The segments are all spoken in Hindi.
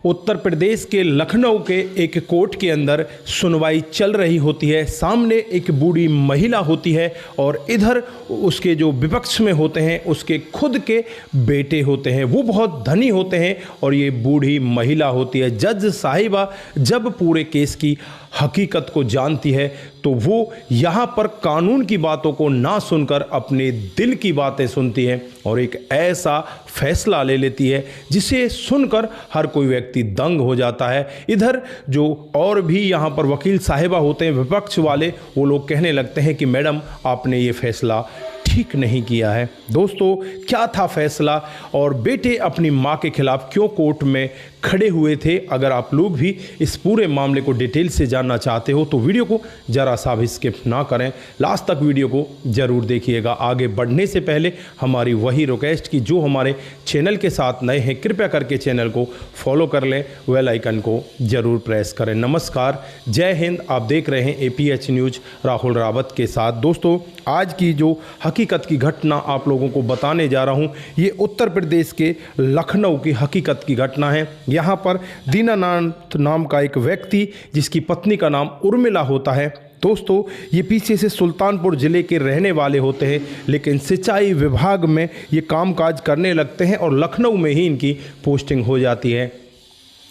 उत्तर प्रदेश के लखनऊ के एक कोर्ट के अंदर सुनवाई चल रही होती है। सामने एक बूढ़ी महिला होती है और इधर उसके जो विपक्ष में होते हैं उसके खुद के बेटे होते हैं। वो बहुत धनी होते हैं और ये बूढ़ी महिला होती है। जज साहिबा जब पूरे केस की हकीकत को जानती है तो वो यहाँ पर कानून की बातों को ना सुनकर अपने दिल की बातें सुनती है और एक ऐसा फैसला ले लेती है जिसे सुनकर हर कोई व्यक्ति दंग हो जाता है। इधर जो और भी यहाँ पर वकील साहिबा होते हैं विपक्ष वाले, वो लोग कहने लगते हैं कि मैडम आपने ये फैसला ठीक नहीं किया है। दोस्तों, क्या था फैसला और बेटे अपनी मां के खिलाफ क्यों कोर्ट में खड़े हुए थे? अगर आप लोग भी इस पूरे मामले को डिटेल से जानना चाहते हो तो वीडियो को जरा सा भी स्किप ना करें, लास्ट तक वीडियो को जरूर देखिएगा। आगे बढ़ने से पहले हमारी वही रिक्वेस्ट कि जो हमारे चैनल के साथ नए हैं कृपया करके चैनल को फॉलो कर लें, बेल आइकन को जरूर प्रेस करें। नमस्कार, जय हिंद। आप देख रहे हैं APH न्यूज राहुल रावत के साथ। दोस्तों, आज की जो हकीकत की घटना आप लोगों को बताने जा रहा हूं, ये उत्तर प्रदेश के लखनऊ की हकीकत की घटना है। यहाँ पर दीनानाथ नाम का एक व्यक्ति जिसकी पत्नी का नाम उर्मिला होता है। दोस्तों, ये पीछे से सुल्तानपुर ज़िले के रहने वाले होते हैं, लेकिन सिंचाई विभाग में ये कामकाज करने लगते हैं और लखनऊ में ही इनकी पोस्टिंग हो जाती है।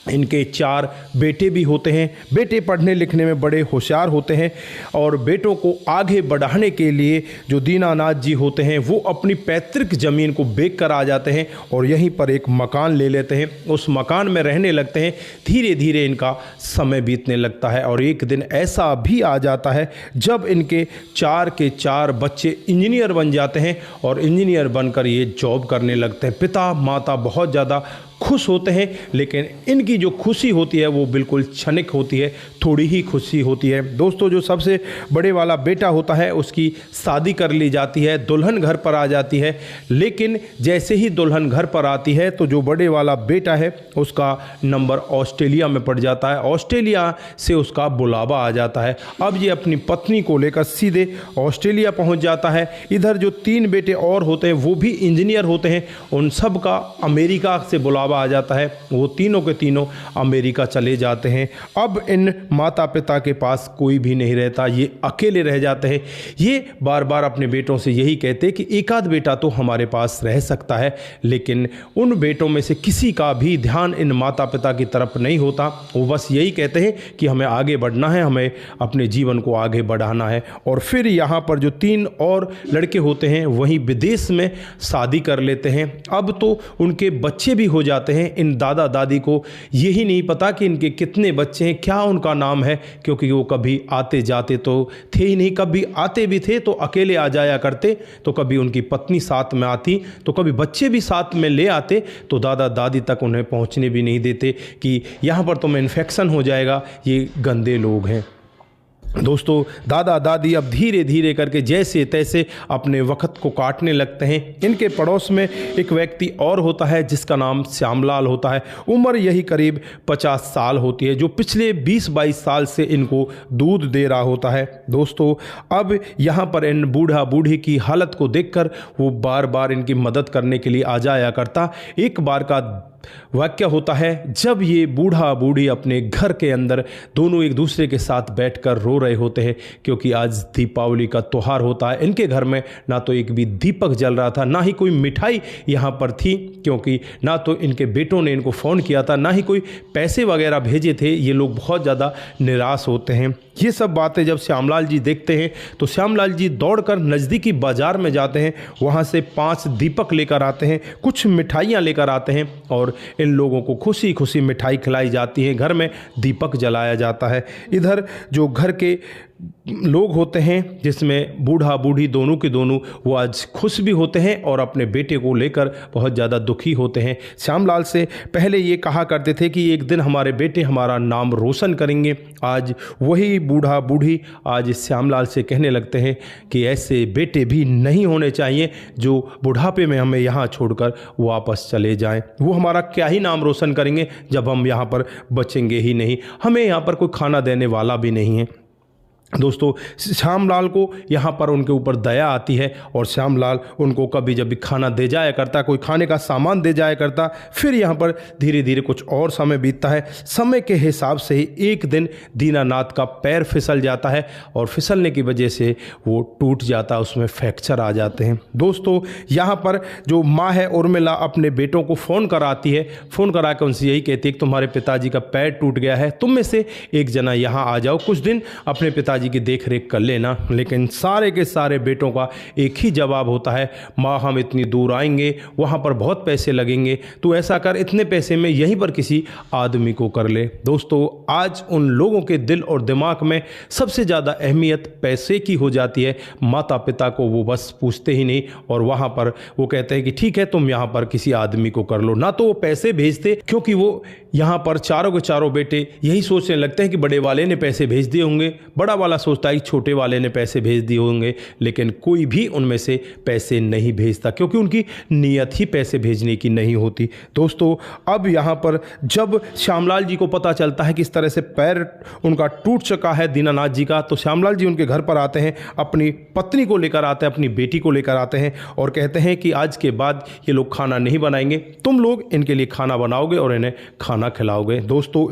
इनके 4 बेटे भी होते हैं। बेटे पढ़ने लिखने में बड़े होशियार होते हैं और बेटों को आगे बढ़ाने के लिए जो दीनानाथ जी होते हैं वो अपनी पैतृक ज़मीन को बेच कर आ जाते हैं और यहीं पर एक मकान ले लेते हैं। उस मकान में रहने लगते हैं। धीरे धीरे इनका समय बीतने लगता है और एक दिन ऐसा भी आ जाता है जब इनके 4 के 4 बच्चे इंजीनियर बन जाते हैं और इंजीनियर बनकर ये जॉब करने लगते हैं। पिता माता बहुत ज़्यादा खुश होते हैं, लेकिन इनकी जो खुशी होती है वो बिल्कुल क्षणिक होती है, थोड़ी ही खुशी होती है। दोस्तों, जो सबसे बड़े वाला बेटा होता है उसकी शादी कर ली जाती है, दुल्हन घर पर आ जाती है। लेकिन जैसे ही दुल्हन घर पर आती है तो जो बड़े वाला बेटा है उसका नंबर ऑस्ट्रेलिया में पड़ जाता है। ऑस्ट्रेलिया से उसका बुलावा आ जाता है। अब ये अपनी पत्नी को लेकर सीधे ऑस्ट्रेलिया पहुंच जाता है। इधर जो 3 बेटे और होते हैं वो भी इंजीनियर होते हैं, उन सब का अमेरिका से बुलावा आ जाता है। वो तीनों के तीनों अमेरिका चले जाते हैं। अब इन माता पिता के पास कोई भी नहीं रहता, ये अकेले रह जाते हैं। ये बार बार अपने बेटों से यही कहते हैं कि एक आध बेटा तो हमारे पास रह सकता है, लेकिन उन बेटों में से किसी का भी ध्यान इन माता पिता की तरफ नहीं होता। वो बस यही कहते हैं कि हमें आगे बढ़ना है, हमें अपने जीवन को आगे बढ़ाना है। और फिर यहाँ पर जो 3 और लड़के होते हैं वहीं विदेश में शादी कर लेते हैं। अब तो उनके बच्चे भी हो जाते हैं। इन दादा दादी को यही नहीं पता कि इनके कितने बच्चे हैं, क्या उनका नाम है, क्योंकि वो कभी आते जाते तो थे ही नहीं। कभी आते भी थे तो अकेले आ जाया करते, तो कभी उनकी पत्नी साथ में आती, तो कभी बच्चे भी साथ में ले आते, तो दादा दादी तक उन्हें पहुंचने भी नहीं देते कि यहाँ पर तुम्हें इन्फेक्शन हो जाएगा, ये गंदे लोग हैं। दोस्तों, दादा दादी अब धीरे धीरे करके जैसे तैसे अपने वक्त को काटने लगते हैं। इनके पड़ोस में एक व्यक्ति और होता है जिसका नाम श्यामलाल होता है। उम्र यही करीब 50 साल होती है, जो पिछले 20-22 साल से इनको दूध दे रहा होता है। दोस्तों, अब यहाँ पर इन बूढ़ा बूढ़ी की हालत को देखकर वो बार बार इनकी मदद करने के लिए आ जाया करता। एक बार का वाक्य होता है जब ये बूढ़ा बूढ़ी अपने घर के अंदर दोनों एक दूसरे के साथ बैठकर रो रहे होते हैं, क्योंकि आज दीपावली का त्यौहार होता है। इनके घर में ना तो एक भी दीपक जल रहा था, ना ही कोई मिठाई यहाँ पर थी, क्योंकि ना तो इनके बेटों ने इनको फ़ोन किया था, ना ही कोई पैसे वगैरह भेजे थे। ये लोग बहुत ज़्यादा निराश होते हैं। ये सब बातें जब श्यामलाल जी देखते हैं तो श्यामलाल जी दौड़कर नज़दीकी बाज़ार में जाते हैं, वहाँ से 5 दीपक लेकर आते हैं, कुछ मिठाइयाँ लेकर आते हैं और इन लोगों को खुशी खुशी मिठाई खिलाई जाती है, घर में दीपक जलाया जाता है। इधर जो घर के लोग होते हैं जिसमें बूढ़ा बूढ़ी दोनों के दोनों वो आज खुश भी होते हैं और अपने बेटे को लेकर बहुत ज़्यादा दुखी होते हैं। श्यामलाल से पहले ये कहा करते थे कि एक दिन हमारे बेटे हमारा नाम रोशन करेंगे। आज वही बूढ़ा बूढ़ी आज श्यामलाल से कहने लगते हैं कि ऐसे बेटे भी नहीं होने चाहिए जो बुढ़ापे में हमें यहाँ छोड़कर वापस चले जाएं। वो हमारा क्या ही नाम रोशन करेंगे जब हम यहाँ पर बचेंगे ही नहीं, हमें यहाँ पर कोई खाना देने वाला भी नहीं है। दोस्तों श्यामलाल को यहाँ पर उनके ऊपर दया आती है और श्यामलाल उनको कभी जब भी खाना दे जाया करता, कोई खाने का सामान दे जाया करता। फिर यहाँ पर धीरे धीरे कुछ और समय बीतता है। समय के हिसाब से ही एक दिन दीनानाथ का पैर फिसल जाता है और फिसलने की वजह से वो टूट जाता है, उसमें फ्रैक्चर आ जाते हैं। दोस्तों यहाँ पर जो माँ है उर्मिला अपने बेटों को फ़ोन कराती है, फ़ोन करा कर उनसे यही कहती है कि तुम्हारे पिताजी का पैर टूट गया है, तुम में से एक जना यहाँ आ जाओ, कुछ दिन अपने पिताजी की देख रेख कर लेना। लेकिन सारे के सारे बेटों का एक ही जवाब होता है, माँ हम इतनी दूर आएंगे, वहाँ पर बहुत पैसे लगेंगे, तो ऐसा कर इतने पैसे में यहीं पर किसी आदमी को कर ले। दोस्तों आज उन लोगों के दिल और दिमाग में सबसे ज़्यादा अहमियत पैसे की हो जाती है। माता पिता को वो बस पूछते ही नहीं और वहाँ पर वो कहते हैं कि ठीक है तुम यहाँ पर किसी आदमी को कर लो। ना तो वो पैसे भेजते, क्योंकि वो यहाँ पर चारों के चारों बेटे यही सोचने लगते हैं कि बड़े वाले ने पैसे भेज दिए होंगे, बड़ा वाला सोचता है कि छोटे वाले ने पैसे भेज दिए होंगे, लेकिन कोई भी उनमें से पैसे नहीं भेजता, क्योंकि उनकी नीयत ही पैसे भेजने की नहीं होती। दोस्तों अब यहाँ पर जब श्यामलाल जी को पता चलता है कि इस तरह से पैर उनका टूट चुका है दीनानाथ जी का, तो श्यामलाल जी उनके घर पर आते हैं, अपनी पत्नी को लेकर आते हैं, अपनी बेटी को लेकर आते हैं और कहते हैं कि आज के बाद ये लोग खाना नहीं बनाएंगे, तुम लोग इनके लिए खाना बनाओगे और इन्हें खाना खिलाओगे। दोस्तों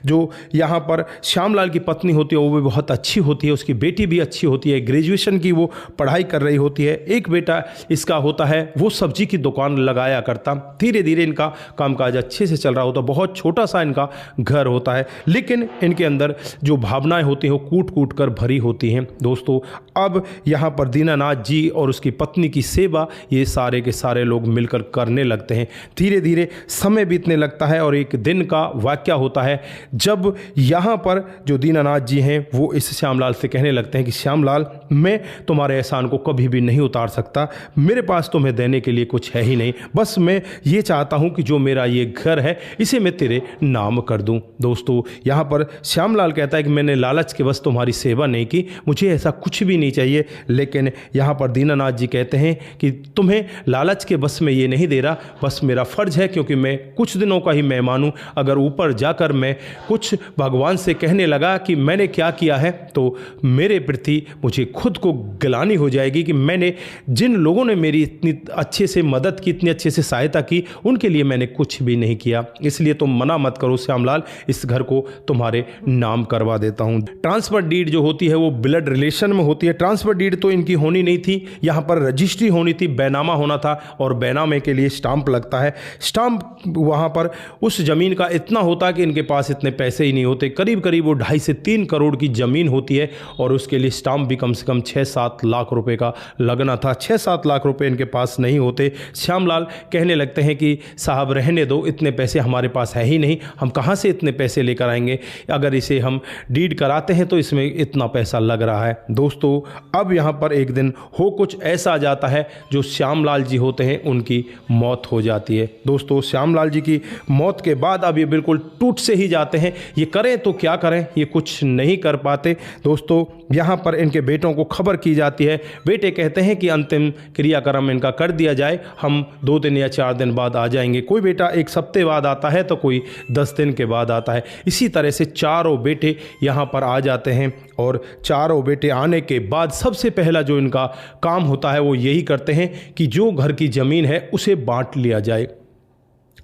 जो यहाँ पर श्यामलाल की पत्नी होती है वो भी बहुत अच्छी होती है, उसकी बेटी भी अच्छी होती है, ग्रेजुएशन की वो पढ़ाई कर रही होती है। एक बेटा इसका होता है वो सब्जी की दुकान लगाया करता, धीरे धीरे इनका कामकाज अच्छे से चल रहा होता, बहुत छोटा सा इनका घर होता है, लेकिन इनके अंदर जो भावनाएं होती हैं वो कूट कूट कर भरी होती हैं। दोस्तों अब यहाँ पर दीनानाथ जी और उसकी पत्नी की सेवा ये सारे के सारे लोग मिलकर करने लगते हैं। धीरे धीरे समय बीतने लगता है और एक दिन का वाकया होता है जब यहाँ पर जो दीनानाथ जी हैं वो इस श्यामलाल से कहने लगते हैं कि श्यामलाल मैं तुम्हारे एहसान को कभी भी नहीं उतार सकता, मेरे पास तुम्हें देने के लिए कुछ है ही नहीं, बस मैं ये चाहता हूँ कि जो मेरा ये घर है इसे मैं तेरे नाम कर दूँ। दोस्तों यहाँ पर श्यामलाल कहता है कि मैंने लालच के बस तुम्हारी सेवा नहीं की, मुझे ऐसा कुछ भी नहीं चाहिए। लेकिन यहाँ पर दीनानाथ जी कहते हैं कि तुम्हें लालच के बस में ये नहीं दे रहा, बस मेरा फ़र्ज़ है, क्योंकि मैं कुछ दिनों का ही मेहमान हूँ, अगर ऊपर जाकर मैं कुछ भगवान से कहने लगा कि मैंने क्या किया है तो मेरे प्रति मुझे खुद को गिलानी हो जाएगी कि मैंने जिन लोगों ने मेरी इतनी अच्छे से मदद की, इतनी अच्छे से सहायता की, उनके लिए मैंने कुछ भी नहीं किया। इसलिए तुम मना मत करो श्यामलाल, इस घर को तुम्हारे नाम करवा देता हूँ। ट्रांसफ़र डीड जो होती है वो ब्लड रिलेशन में होती है। ट्रांसफ़र डीड तो इनकी होनी नहीं थी, यहाँ पर रजिस्ट्री होनी थी, बैनामा होना था और बैनामे के लिए स्टाम्प लगता है। स्टाम्प वहाँ पर उस ज़मीन का इतना होता कि इनके पास इतने पैसे ही नहीं होते, करीब करीब वो 2.5 से 3 करोड़ की ज़मीन होती है और उसके लिए स्टाम्प भी कम से कम 6-7 लाख रुपए का लगना था। 6-7 लाख रुपए इनके पास नहीं होते। श्यामलाल कहने लगते हैं कि साहब रहने दो, इतने पैसे हमारे पास है ही नहीं, हम कहाँ से इतने पैसे लेकर आएंगे, अगर इसे हम डीड कराते हैं तो इसमें इतना पैसा लग रहा है। दोस्तों अब यहाँ पर एक दिन हो कुछ ऐसा आ जाता है जो श्यामलाल जी होते हैं उनकी मौत हो जाती है। दोस्तों श्यामलाल जी की मौत के बाद अब ये बिल्कुल टूट से ही जाते हैं, ये करें तो क्या करें, ये कुछ नहीं कर पाते। दोस्तों यहाँ पर इनके बेटों को खबर की जाती है, बेटे कहते हैं कि अंतिम क्रियाक्रम इनका कर दिया जाए, हम 2 दिन या 4 दिन बाद आ जाएंगे। कोई बेटा 1 हफ्ते बाद आता है तो कोई 10 दिन के बाद आता है। इसी तरह से चारों बेटे यहाँ पर आ जाते हैं और चारों बेटे आने के बाद सबसे पहला जो इनका काम होता है वो यही करते हैं कि जो घर की ज़मीन है उसे बांट लिया जाए।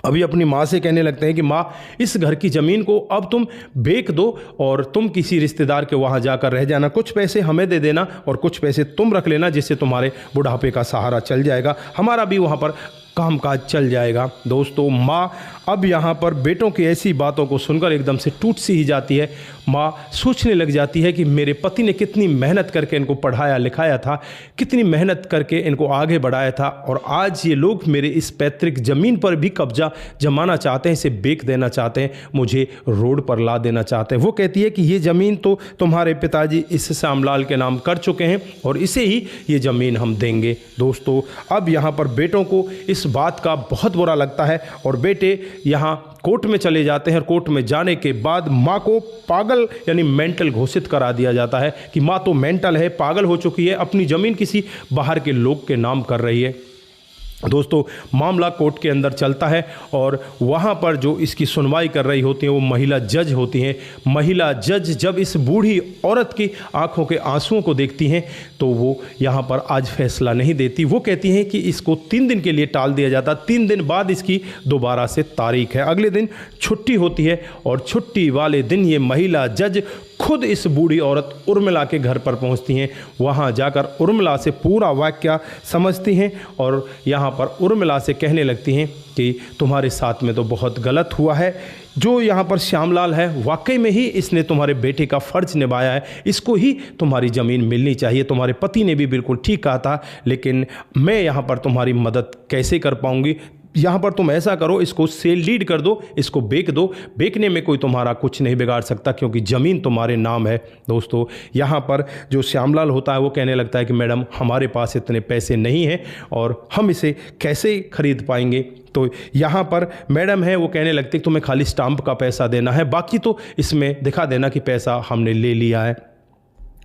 अभी अपनी माँ से कहने लगते हैं कि माँ इस घर की ज़मीन को अब तुम बेच दो और तुम किसी रिश्तेदार के वहाँ जाकर रह जाना, कुछ पैसे हमें दे देना और कुछ पैसे तुम रख लेना, जिससे तुम्हारे बुढ़ापे का सहारा चल जाएगा, हमारा भी वहाँ पर कामकाज चल जाएगा। दोस्तों माँ अब यहाँ पर बेटों की ऐसी बातों को सुनकर एकदम से टूट सी ही जाती है। माँ सोचने लग जाती है कि मेरे पति ने कितनी मेहनत करके इनको पढ़ाया लिखाया था, कितनी मेहनत करके इनको आगे बढ़ाया था, और आज ये लोग मेरे इस पैतृक ज़मीन पर भी कब्जा जमाना चाहते हैं, इसे बेच देना चाहते हैं, मुझे रोड पर ला देना चाहते हैं। वो कहती है कि ये ज़मीन तो तुम्हारे पिताजी इस श्यामलाल के नाम कर चुके हैं और इसे ही ये ज़मीन हम देंगे। दोस्तों अब यहाँ पर बेटों को इस बात का बहुत बुरा लगता है और बेटे यहाँ कोर्ट में चले जाते हैं और कोर्ट में जाने के बाद माँ को पागल यानी मेंटल घोषित करा दिया जाता है कि माँ तो मेंटल है, पागल हो चुकी है, अपनी ज़मीन किसी बाहर के लोग के नाम कर रही है। दोस्तों मामला कोर्ट के अंदर चलता है और वहाँ पर जो इसकी सुनवाई कर रही होती है वो महिला जज होती हैं। महिला जज जब इस बूढ़ी औरत की आंखों के आंसुओं को देखती हैं तो वो यहाँ पर आज फैसला नहीं देती। वो कहती हैं कि इसको 3 दिन के लिए टाल दिया जाता, 3 दिन बाद इसकी दोबारा से तारीख है। अगले दिन छुट्टी होती है और छुट्टी वाले दिन ये महिला जज खुद इस बूढ़ी औरत उर्मिला के घर पर पहुंचती हैं। वहां जाकर उर्मिला से पूरा वाकया समझती हैं और यहां पर उर्मिला से कहने लगती हैं कि तुम्हारे साथ में तो बहुत गलत हुआ है। जो यहाँ पर श्यामलाल है वाकई में ही इसने तुम्हारे बेटे का फ़र्ज निभाया है, इसको ही तुम्हारी ज़मीन मिलनी चाहिए। तुम्हारे पति ने भी बिल्कुल ठीक कहा था, लेकिन मैं यहाँ पर तुम्हारी मदद कैसे कर पाऊँगी। यहाँ पर तुम ऐसा करो, इसको सेल डीड कर दो, इसको बेच दो। बेचने में कोई तुम्हारा कुछ नहीं बिगाड़ सकता क्योंकि ज़मीन तुम्हारे नाम है। दोस्तों यहाँ पर जो श्यामलाल होता है वो कहने लगता है कि मैडम हमारे पास इतने पैसे नहीं हैं और हम इसे कैसे खरीद पाएंगे। तो यहाँ पर मैडम है वो कहने लगती है कि तुम्हें खाली स्टाम्प का पैसा देना है, बाकी तो इसमें दिखा देना कि पैसा हमने ले लिया है।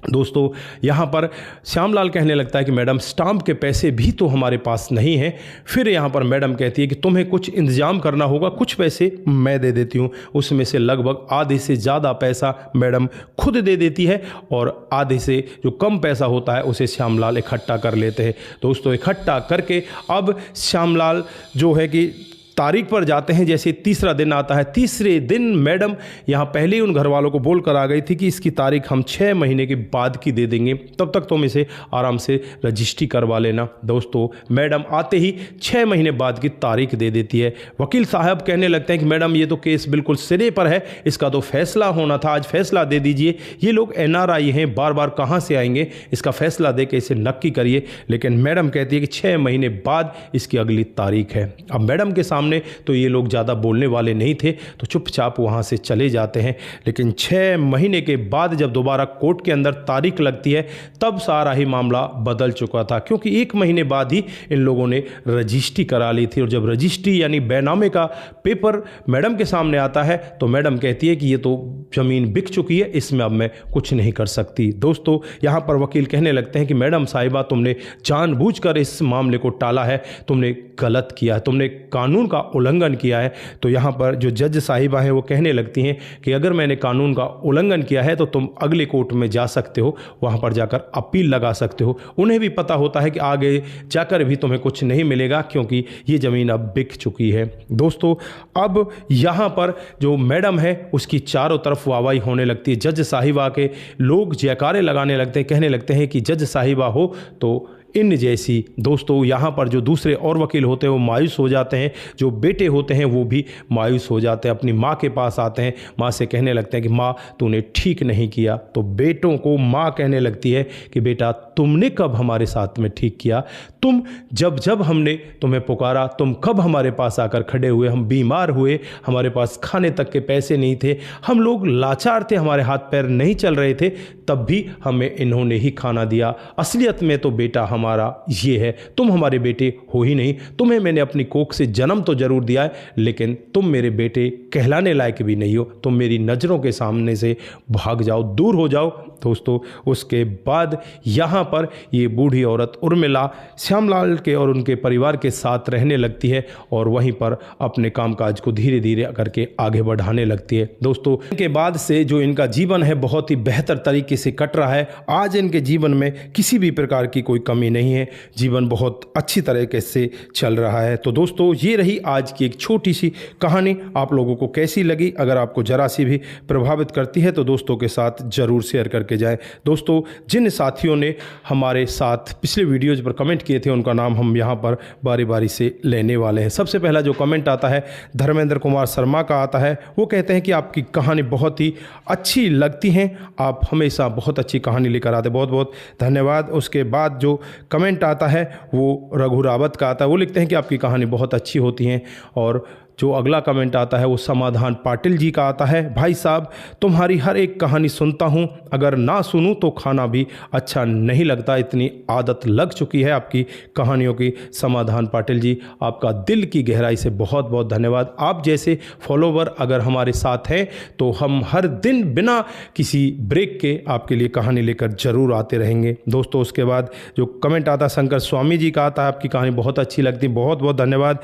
दोस्तों यहाँ पर श्यामलाल कहने लगता है कि मैडम स्टाम्प के पैसे भी तो हमारे पास नहीं हैं। फिर यहाँ पर मैडम कहती है कि तुम्हें कुछ इंतज़ाम करना होगा, कुछ पैसे मैं दे देती हूँ। उसमें से लगभग आधे से ज़्यादा पैसा मैडम खुद दे देती है और आधे से जो कम पैसा होता है उसे श्यामलाल इकट्ठा कर लेते हैं। दोस्तों इकट्ठा करके अब श्यामलाल जो है कि तारीख पर जाते हैं। जैसे तीसरा दिन आता है, तीसरे दिन मैडम यहाँ पहले ही उन घर वालों को बोल कर आ गई थी कि इसकी तारीख हम 6 महीने के बाद की दे देंगे, तब तक तुम इसे आराम से रजिस्ट्री करवा लेना। दोस्तों मैडम आते ही 6 महीने बाद की तारीख दे देती है। वकील साहब कहने लगते हैं कि मैडम ये तो केस बिल्कुल सिरे पर है, इसका तो फैसला होना था, आज फैसला दे दीजिए। ये लोग NRI हैं, बार बार कहाँ से आएंगे, इसका फैसला दे के इसे नक्की करिए। लेकिन मैडम कहती है कि 6 महीने बाद इसकी अगली तारीख है। अब मैडम के सामने तो ये लोग ज़्यादा बोलने वाले नहीं थे तो चुपचाप वहाँ से चले जाते हैं। लेकिन 6 महीने के बाद जब दोबारा कोर्ट के अंदर तारीख लगती है तब सारा ही मामला बदल चुका था, क्योंकि 1 महीने बाद ही इन लोगों ने रजिस्ट्री करा ली थी। और जब रजिस्ट्री यानी बैनामे का पेपर मैडम के सामने आता है तो मैडम कहती है कि ये तो ज़मीन बिक चुकी है, इसमें अब मैं कुछ नहीं कर सकती। दोस्तों यहाँ पर वकील कहने लगते हैं कि मैडम साहिबा तुमने जानबूझकर इस मामले को टाला है, तुमने गलत किया है, तुमने कानून का उल्लंघन किया है। तो यहाँ पर जो जज साहिबा है वो कहने लगती हैं कि अगर मैंने कानून का उल्लंघन किया है तो तुम अगले कोर्ट में जा सकते हो, वहाँ पर जाकर अपील लगा सकते हो। उन्हें भी पता होता है कि आगे जाकर भी तुम्हें कुछ नहीं मिलेगा क्योंकि ये ज़मीन अब बिक चुकी है। दोस्तों अब यहाँ पर जो मैडम है उसकी चारों तरफ वाहवाही होने लगती है। जज साहिबा के लोग जयकारे लगाने लगते हैं, कहने लगते हैं कि जज साहिबा हो तो इन जैसी। दोस्तों यहाँ पर जो दूसरे और वकील होते हैं वो मायूस हो जाते हैं, जो बेटे होते हैं वो भी मायूस हो जाते हैं। अपनी माँ के पास आते हैं, माँ से कहने लगते हैं कि माँ तूने ठीक नहीं किया। तो बेटों को माँ कहने लगती है कि बेटा तुमने कब हमारे साथ में ठीक किया, तुम जब जब हमने तुम्हें पुकारा तुम कब हमारे पास आकर खड़े हुए। हम बीमार हुए, हमारे पास खाने तक के पैसे नहीं थे, हम लोग लाचार थे, हमारे हाथ पैर नहीं चल रहे थे, तब भी हमें इन्होंने ही खाना दिया। असलियत में तो बेटा हमारा ये है, तुम हमारे बेटे हो ही नहीं। तुम्हें मैंने अपनी कोख से जन्म तो जरूर दिया है लेकिन तुम मेरे बेटे कहलाने लायक भी नहीं हो। तुम मेरी नज़रों के सामने से भाग जाओ, दूर हो जाओ। दोस्तों उसके बाद यहाँ पर ये बूढ़ी औरत उर्मिला श्यामलाल के और उनके परिवार के साथ रहने लगती है और वहीं पर अपने कामकाज को धीरे धीरे करके आगे बढ़ाने लगती है। दोस्तों इनके बाद से जो इनका जीवन है बहुत ही बेहतर तरीके से कट रहा है। आज इनके जीवन में किसी भी प्रकार की कोई कमी नहीं है, जीवन बहुत अच्छी तरीके से चल रहा है। तो दोस्तों ये रही आज की एक छोटी सी कहानी। आप लोगों को कैसी लगी? अगर आपको जरा सी भी प्रभावित करती है तो दोस्तों के साथ ज़रूर शेयर करके जाएं। दोस्तों जिन साथियों ने हमारे साथ पिछले वीडियोज़ पर कमेंट किए थे उनका नाम हम यहाँ पर बारी बारी से लेने वाले हैं। सबसे पहला जो कमेंट आता है धर्मेंद्र कुमार शर्मा का आता है। वो कहते हैं कि आपकी कहानी बहुत ही अच्छी लगती हैं, आप हमेशा बहुत अच्छी कहानी लेकर आते, बहुत बहुत धन्यवाद। उसके बाद जो कमेंट आता है वो रघु रावत का आता है। वो लिखते हैं कि आपकी कहानी बहुत अच्छी होती हैं और जो अगला कमेंट आता है वो समाधान पाटिल जी का आता है। भाई साहब, तुम्हारी हर एक कहानी सुनता हूँ, अगर ना सुनूँ तो खाना भी अच्छा नहीं लगता, इतनी आदत लग चुकी है आपकी कहानियों की। समाधान पाटिल जी, आपका दिल की गहराई से बहुत बहुत धन्यवाद। आप जैसे फॉलोवर अगर हमारे साथ हैं तो हम हर दिन बिना किसी ब्रेक के आपके लिए कहानी लेकर जरूर आते रहेंगे। दोस्तों, उसके बाद जो कमेंट आता है शंकर स्वामी जी का आता है, आपकी कहानी बहुत अच्छी लगती, बहुत बहुत धन्यवाद।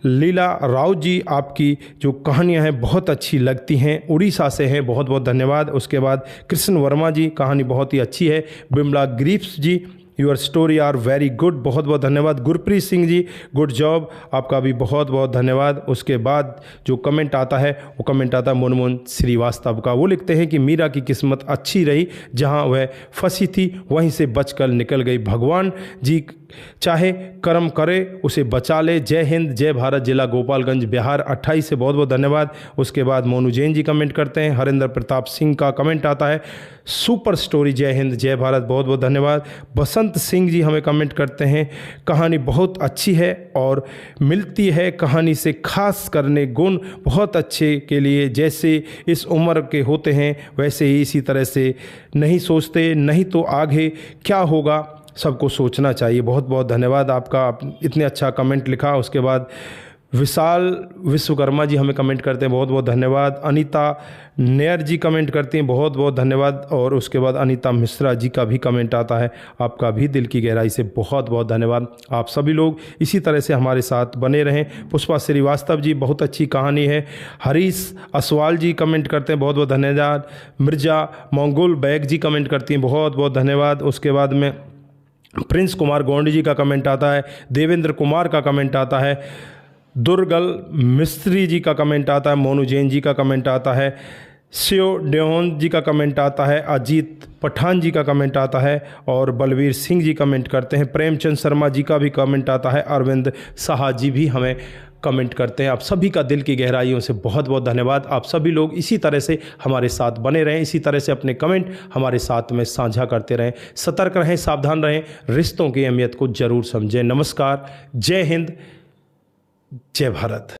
लीला राव जी, आपकी जो कहानियां हैं बहुत अच्छी लगती हैं, उड़ीसा से हैं, बहुत बहुत धन्यवाद। उसके बाद कृष्ण वर्मा जी, कहानी बहुत ही अच्छी है। बिमला ग्रीप्स ji, your story are very good, बहुत बहुत धन्यवाद। गुरप्रीत सिंह जी, गुड जॉब, आपका भी बहुत बहुत धन्यवाद। उसके बाद जो कमेंट आता है वो कमेंट आता है मुनमुन श्रीवास्तव का। वो लिखते हैं कि मीरा की किस्मत अच्छी रही, जहां वह फंसी थी वहीं से बचकर निकल गई, भगवान जी चाहे कर्म करे उसे बचा ले। जय हिंद जय भारत, जिला गोपालगंज बिहार 28 से बहुत बहुत धन्यवाद। उसके बाद मोनू जैन जी कमेंट करते हैं। हरिंदर प्रताप सिंह का कमेंट आता है, सुपर स्टोरी, जय हिंद जय भारत, बहुत बहुत धन्यवाद। बसंत सिंह जी हमें कमेंट करते हैं, कहानी बहुत अच्छी है और मिलती है कहानी से खास करने गुण बहुत अच्छे के लिए, जैसे इस उम्र के होते हैं वैसे ही इसी तरह से नहीं सोचते, नहीं तो आगे क्या होगा सबको सोचना चाहिए। बहुत बहुत धन्यवाद आपका, आप इतने अच्छा कमेंट लिखा। उसके बाद विशाल विश्वकर्मा जी हमें कमेंट करते हैं, बहुत बहुत धन्यवाद। अनीता नेयर जी कमेंट करती हैं, बहुत बहुत धन्यवाद। और उसके बाद अनीता मिश्रा जी का भी कमेंट आता है, आपका भी दिल की गहराई से बहुत बहुत धन्यवाद। आप सभी लोग इसी तरह से हमारे साथ बने रहें। पुष्पा श्रीवास्तव जी, बहुत अच्छी कहानी है। हरीश असवाल जी कमेंट करते हैं, बहुत बहुत धन्यवाद। मिर्जा मंगोल बैग जी कमेंट करती हैं, बहुत बहुत धन्यवाद। उसके बाद में प्रिंस कुमार गोंड जी का कमेंट आता है। देवेंद्र कुमार का कमेंट आता है। दुर्गल मिस्त्री जी का कमेंट आता है। मोनू जैन जी का कमेंट आता है। शिव डेहोन जी का कमेंट आता है। अजीत पठान जी का कमेंट आता है और बलवीर सिंह जी कमेंट करते हैं। प्रेमचंद शर्मा जी का भी कमेंट आता है। अरविंद साहा जी भी हमें कमेंट करते हैं। आप सभी का दिल की गहराइयों से बहुत बहुत धन्यवाद। आप सभी लोग इसी तरह से हमारे साथ बने रहें, इसी तरह से अपने कमेंट हमारे साथ में साझा करते रहें। सतर्क रहें, सावधान रहें, रिश्तों की अहमियत को जरूर समझें। नमस्कार, जय हिंद, जय भारत।